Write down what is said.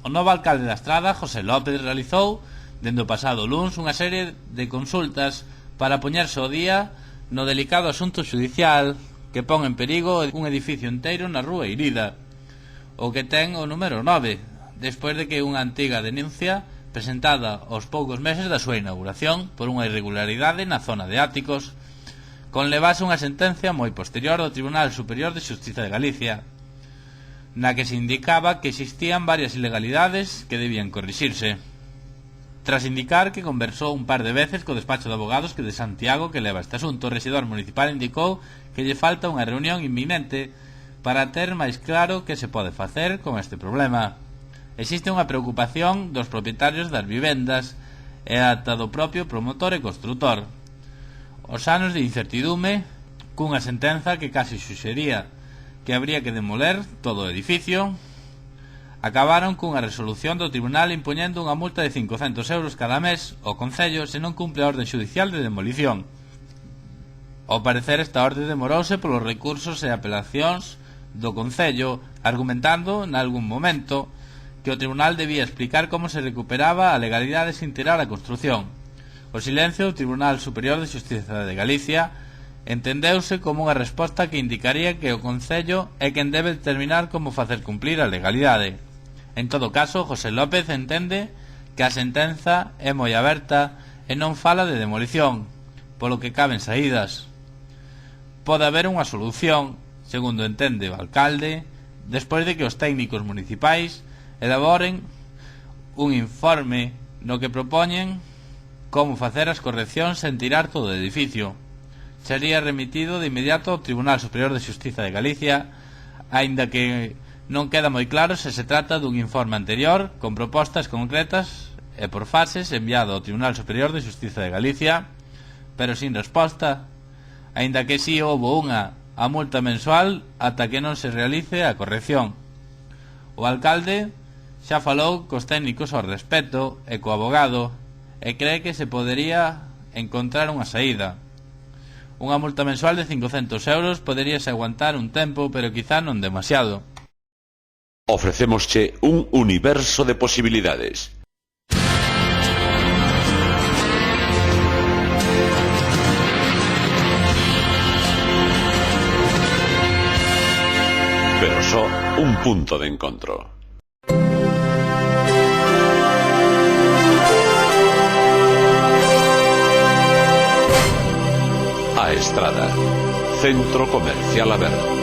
O novo alcalde da Estrada, José López, realizou dende o pasado luns unha serie de consultas para poñerse ao día no delicado asunto xudicial que pon en perigo un edificio inteiro na rúa Irida, o que ten o número 9, despois de que unha antiga denuncia presentada aos poucos meses da súa inauguración por unha irregularidade na zona de áticos conlevase unha sentencia moi posterior do Tribunal Superior de Xustiza de Galicia, na que se indicaba que existían varias ilegalidades que debían corrixirse. Tras indicar que conversou un par de veces co despacho de abogados de Santiago que leva este asunto, o rexedor municipal indicou que lle falta unha reunión inminente para ter máis claro que se pode facer con este problema. Existe unha preocupación dos propietarios das vivendas e ata do propio promotor e construtor. Os anos de incertidume, cunha sentenza que casi suxería que habría que demoler todo o edificio, acabaron cunha resolución do tribunal impoñendo unha multa de 500 euros cada mes ao Concello se non cumpre a orde xudicial de demolición. Ao parecer, esta orde demorouse polos recursos e apelacións do Concello, argumentando nalgún momento que o tribunal debía explicar como se recuperaba a legalidade sin tirar a construción. O silencio do Tribunal Superior de Xustiza de Galicia entendeuse como unha resposta que indicaría que o Concello é quen debe determinar como facer cumplir a legalidade. En todo caso, José López entende que a sentenza é moi aberta e non fala de demolición, polo que caben saídas. Pode haber unha solución, segundo entende o alcalde, despois de que os técnicos municipais elaboren un informe no que propoñen como facer as correccións sen tirar todo o edificio. Sería remitido de inmediato ao Tribunal Superior de Xustiza de Galicia, aínda que non queda moi claro se se trata dun informe anterior con propostas concretas e por fases enviado ao Tribunal Superior de Xustiza de Galicia, pero sin resposta, aínda que si houbo unha a multa mensual ata que non se realice a corrección. O alcalde xa falou cos técnicos ao respecto e co abogado e cree que se podería encontrar unha saída. Unha multa mensual de 500 euros poderíase aguantar un tempo, pero quizá non demasiado. Ofrecémosche un universo de posibilidades. Pero só un punto de encontro. A Estrada, centro comercial aberto.